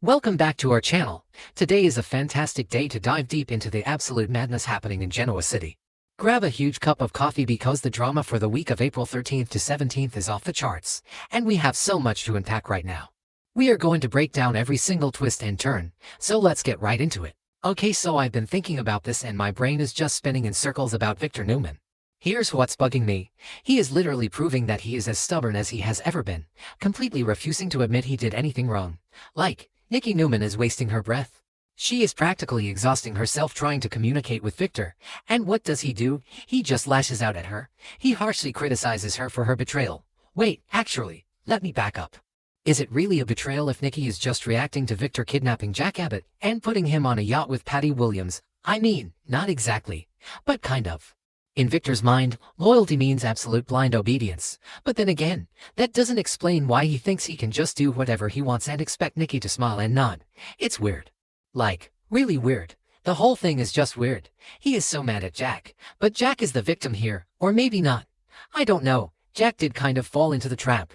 Welcome back to our channel. Today is a fantastic day to dive deep into the absolute madness happening in Genoa City. Grab a huge cup of coffee because the drama for the week of April 13th to 17th is off the charts, and we have so much to unpack right now. We are going to break down every single twist and turn, so let's get right into it. Okay, so I've been thinking about this and my brain is just spinning in circles about Victor Newman. Here's what's bugging me. He is literally proving that he is as stubborn as he has ever been, completely refusing to admit he did anything wrong. Like, Nikki Newman is wasting her breath. She is practically exhausting herself trying to communicate with Victor, and what does he do? He just lashes out at her. He harshly criticizes her for her betrayal. Wait, actually, let me back up. Is it really a betrayal if Nikki is just reacting to Victor kidnapping Jack Abbott and putting him on a yacht with Patty Williams? I mean, not exactly, but kind of. In Victor's mind, loyalty means absolute blind obedience. But then again, that doesn't explain why he thinks he can just do whatever he wants and expect Nikki to smile and nod. It's weird. Like, really weird. The whole thing is just weird. He is so mad at Jack. But Jack is the victim here, or maybe not. I don't know. Jack did kind of fall into the trap.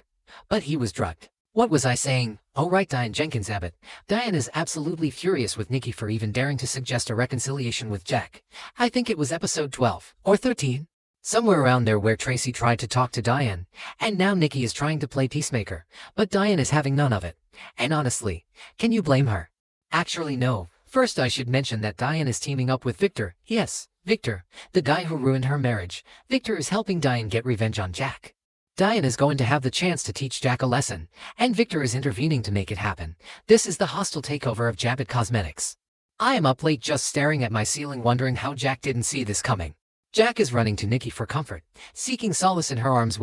But he was drugged. What was I saying? Oh right, Diane Jenkins Abbott. Diane is absolutely furious with Nikki for even daring to suggest a reconciliation with Jack. I think it was episode 12, or 13. Somewhere around there where Tracy tried to talk to Diane, and now Nikki is trying to play peacemaker, but Diane is having none of it. And honestly, can you blame her? Actually no. First I should mention that Diane is teaming up with Victor. Yes, Victor, the guy who ruined her marriage. Victor is helping Diane get revenge on Jack. Diane is going to have the chance to teach Jack a lesson, and Victor is intervening to make it happen. This is the hostile takeover of Jabbit Cosmetics. I am up late just staring at my ceiling wondering how Jack didn't see this coming. Jack is running to Nikki for comfort, seeking solace in her arms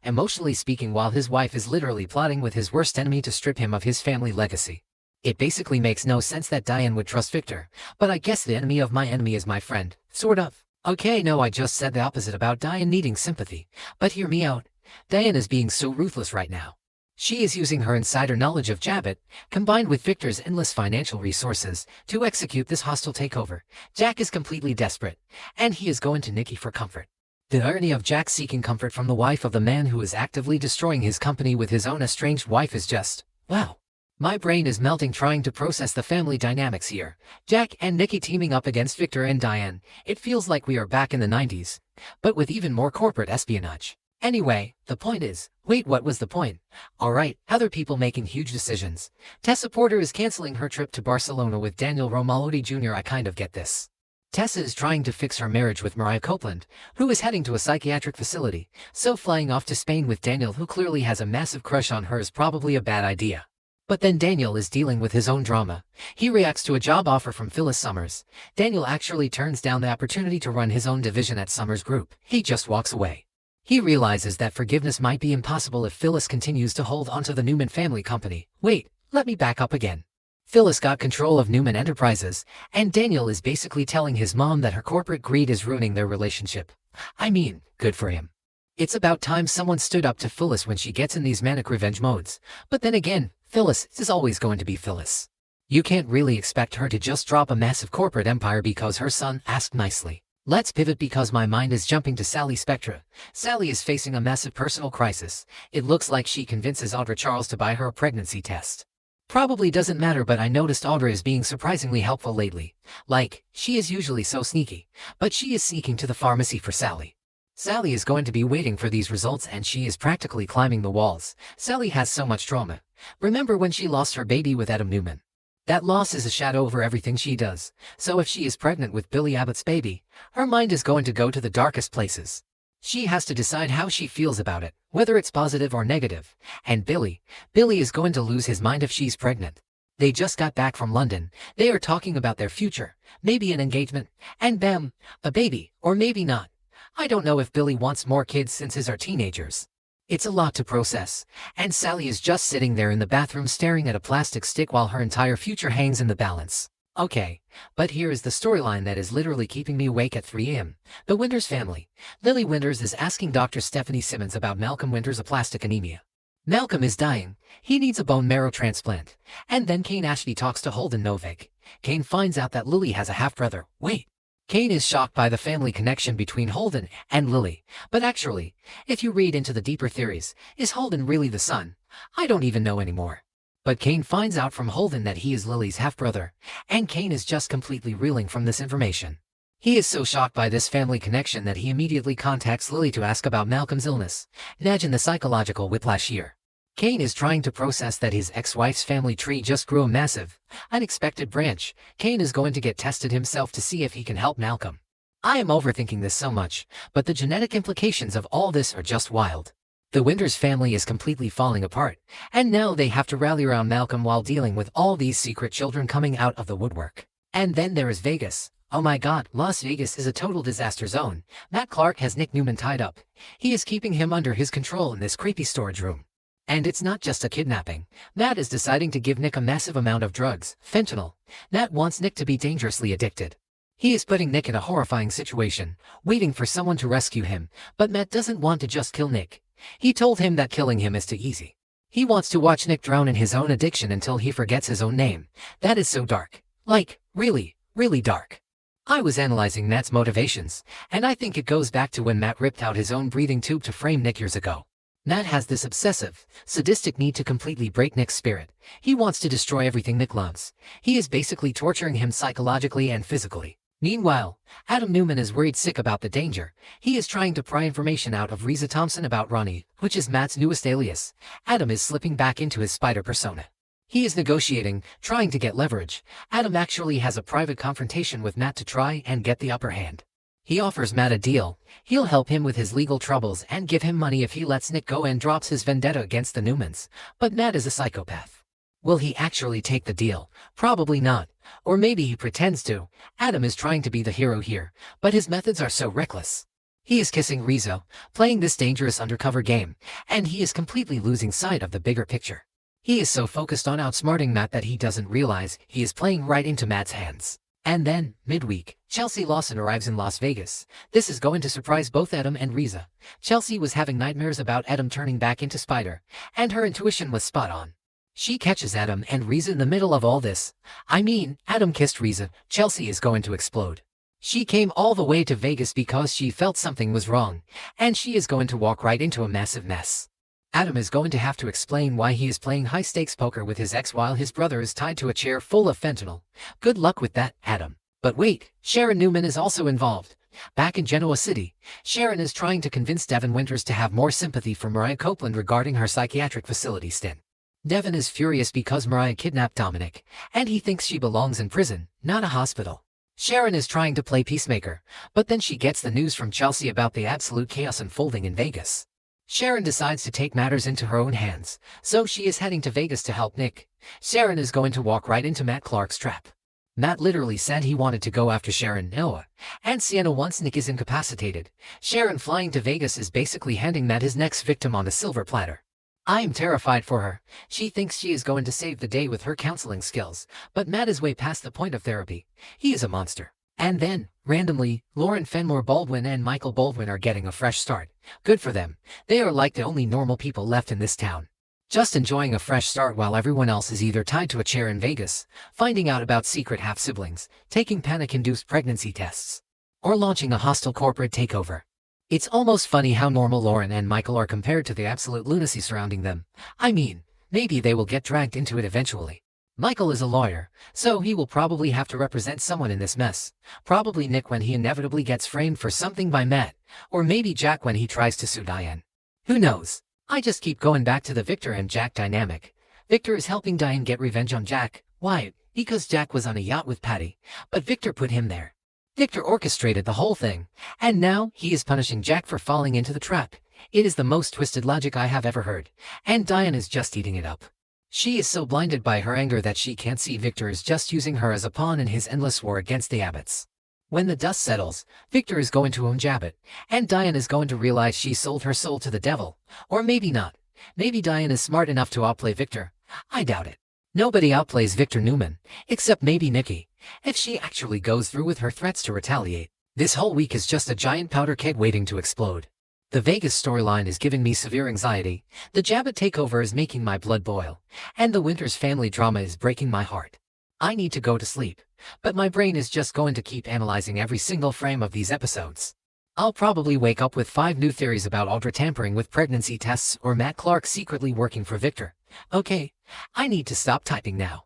emotionally speaking while his wife is literally plotting with his worst enemy to strip him of his family legacy. It basically makes no sense that Diane would trust Victor, but I guess the enemy of my enemy is my friend, sort of. Okay, no, I just said the opposite about Diane needing sympathy, but hear me out. Diane is being so ruthless right now. She is using her insider knowledge of Jabbit, combined with Victor's endless financial resources, to execute this hostile takeover. Jack is completely desperate, and he is going to Nikki for comfort. The irony of Jack seeking comfort from the wife of the man who is actively destroying his company with his own estranged wife is just, wow. My brain is melting trying to process the family dynamics here. Jack and Nikki teaming up against Victor and Diane. It feels like we are back in the 90s, but with even more corporate espionage. Anyway, the point is, wait, what was the point? Alright, other people making huge decisions. Tessa Porter is canceling her trip to Barcelona with Daniel Romalotti Jr. I kind of get this. Tessa is trying to fix her marriage with Mariah Copeland, who is heading to a psychiatric facility, so flying off to Spain with Daniel who clearly has a massive crush on her is probably a bad idea. But then Daniel is dealing with his own drama. He reacts to a job offer from Phyllis Summers. Daniel actually turns down the opportunity to run his own division at Summers Group. He just walks away. He realizes that forgiveness might be impossible if Phyllis continues to hold onto the Newman family company. Wait, let me back up again. Phyllis got control of Newman Enterprises, and Daniel is basically telling his mom that her corporate greed is ruining their relationship. I mean, good for him. It's about time someone stood up to Phyllis when she gets in these manic revenge modes. But then again, Phyllis is always going to be Phyllis. You can't really expect her to just drop a massive corporate empire because her son asked nicely. Let's pivot because my mind is jumping to Sally Spectra. Sally is facing a massive personal crisis. It looks like she convinces Audra Charles to buy her a pregnancy test. Probably doesn't matter, but I noticed Audra is being surprisingly helpful lately. Like, she is usually so sneaky, but she is sneaking to the pharmacy for Sally. Sally is going to be waiting for these results and she is practically climbing the walls. Sally has so much trauma. Remember when she lost her baby with Adam Newman? That loss is a shadow over everything she does. So if she is pregnant with Billy Abbott's baby, her mind is going to go to the darkest places. She has to decide how she feels about it, whether it's positive or negative. And Billy is going to lose his mind if she's pregnant. They just got back from London. They are talking about their future, maybe an engagement, and bam, a baby, or maybe not. I don't know if Billy wants more kids since his are teenagers. It's a lot to process, and Sally is just sitting there in the bathroom staring at a plastic stick while her entire future hangs in the balance. Okay, but here is the storyline that is literally keeping me awake at 3 a.m. The Winters family. Lily Winters is asking Dr. Stephanie Simmons about Malcolm Winters' aplastic anemia. Malcolm is dying. He needs a bone marrow transplant. And then Kane Ashley talks to Holden Novak. Kane finds out that Lily has a half-brother. Wait. Kane is shocked by the family connection between Holden and Lily. But actually, if you read into the deeper theories, is Holden really the son? I don't even know anymore. But Kane finds out from Holden that he is Lily's half-brother, and Kane is just completely reeling from this information. He is so shocked by this family connection that he immediately contacts Lily to ask about Malcolm's illness. Imagine the psychological whiplash here. Kane is trying to process that his ex-wife's family tree just grew a massive, unexpected branch. Kane is going to get tested himself to see if he can help Malcolm. I am overthinking this so much, but the genetic implications of all this are just wild. The Winters family is completely falling apart, and now they have to rally around Malcolm while dealing with all these secret children coming out of the woodwork. And then there is Vegas. Oh my god, Las Vegas is a total disaster zone. Matt Clark has Nick Newman tied up. He is keeping him under his control in this creepy storage room. And it's not just a kidnapping. Matt is deciding to give Nick a massive amount of drugs, fentanyl. Matt wants Nick to be dangerously addicted. He is putting Nick in a horrifying situation, waiting for someone to rescue him, but Matt doesn't want to just kill Nick. He told him that killing him is too easy. He wants to watch Nick drown in his own addiction until he forgets his own name. That is so dark. Like, really, really dark. I was analyzing Matt's motivations, and I think it goes back to when Matt ripped out his own breathing tube to frame Nick years ago. Matt has this obsessive, sadistic need to completely break Nick's spirit. He wants to destroy everything Nick loves. He is basically torturing him psychologically and physically. Meanwhile, Adam Newman is worried sick about the danger. He is trying to pry information out of Reza Thompson about Ronnie, which is Matt's newest alias. Adam is slipping back into his spider persona. He is negotiating, trying to get leverage. Adam actually has a private confrontation with Matt to try and get the upper hand. He offers Matt a deal. He'll help him with his legal troubles and give him money if he lets Nick go and drops his vendetta against the Newmans. But Matt is a psychopath. Will he actually take the deal? Probably not. Or maybe he pretends to. Adam is trying to be the hero here, but his methods are so reckless. He is kissing Rizzo, playing this dangerous undercover game, and he is completely losing sight of the bigger picture. He is so focused on outsmarting Matt that he doesn't realize he is playing right into Matt's hands. And then, midweek, Chelsea Lawson arrives in Las Vegas. This is going to surprise both Adam and Reza. Chelsea was having nightmares about Adam turning back into Spider, and her intuition was spot on. She catches Adam and Reza in the middle of all this. I mean, Adam kissed Reza. Chelsea is going to explode. She came all the way to Vegas because she felt something was wrong, and she is going to walk right into a massive mess. Adam is going to have to explain why he is playing high-stakes poker with his ex while his brother is tied to a chair full of fentanyl. Good luck with that, Adam. But wait, Sharon Newman is also involved. Back in Genoa City, Sharon is trying to convince Devin Winters to have more sympathy for Mariah Copeland regarding her psychiatric facility stint. Devin is furious because Mariah kidnapped Dominic, and he thinks she belongs in prison, not a hospital. Sharon is trying to play peacemaker, but then she gets the news from Chelsea about the absolute chaos unfolding in Vegas. Sharon decides to take matters into her own hands, so she is heading to Vegas to help Nick. Sharon is going to walk right into Matt Clark's trap. Matt literally said he wanted to go after Sharon, Noah, and Sienna once Nick is incapacitated. Sharon flying to Vegas is basically handing Matt his next victim on a silver platter. I am terrified for her. She thinks she is going to save the day with her counseling skills, but Matt is way past the point of therapy. He is a monster. And then, randomly, Lauren Fenmore Baldwin and Michael Baldwin are getting a fresh start. Good for them. They are like the only normal people left in this town. Just enjoying a fresh start while everyone else is either tied to a chair in Vegas, finding out about secret half-siblings, taking panic-induced pregnancy tests, or launching a hostile corporate takeover. It's almost funny how normal Lauren and Michael are compared to the absolute lunacy surrounding them. I mean, maybe they will get dragged into it eventually. Michael is a lawyer, so he will probably have to represent someone in this mess. Probably Nick when he inevitably gets framed for something by Matt, or maybe Jack when he tries to sue Diane. Who knows? I just keep going back to the Victor and Jack dynamic. Victor is helping Diane get revenge on Jack. Why? Because Jack was on a yacht with Patty, but Victor put him there. Victor orchestrated the whole thing, and now he is punishing Jack for falling into the trap. It is the most twisted logic I have ever heard, and Diane is just eating it up. She is so blinded by her anger that she can't see Victor is just using her as a pawn in his endless war against the Abbotts. When the dust settles, Victor is going to own Abbott, and Diane is going to realize she sold her soul to the devil. Or maybe not. Maybe Diane is smart enough to outplay Victor. I doubt it. Nobody outplays Victor Newman, except maybe Nikki, if she actually goes through with her threats to retaliate. This whole week is just a giant powder keg waiting to explode. The Vegas storyline is giving me severe anxiety, the Jabba takeover is making my blood boil, and the Winters family drama is breaking my heart. I need to go to sleep, but my brain is just going to keep analyzing every single frame of these episodes. I'll probably wake up with 5 new theories about Audra tampering with pregnancy tests or Matt Clark secretly working for Victor. Okay, I need to stop typing now.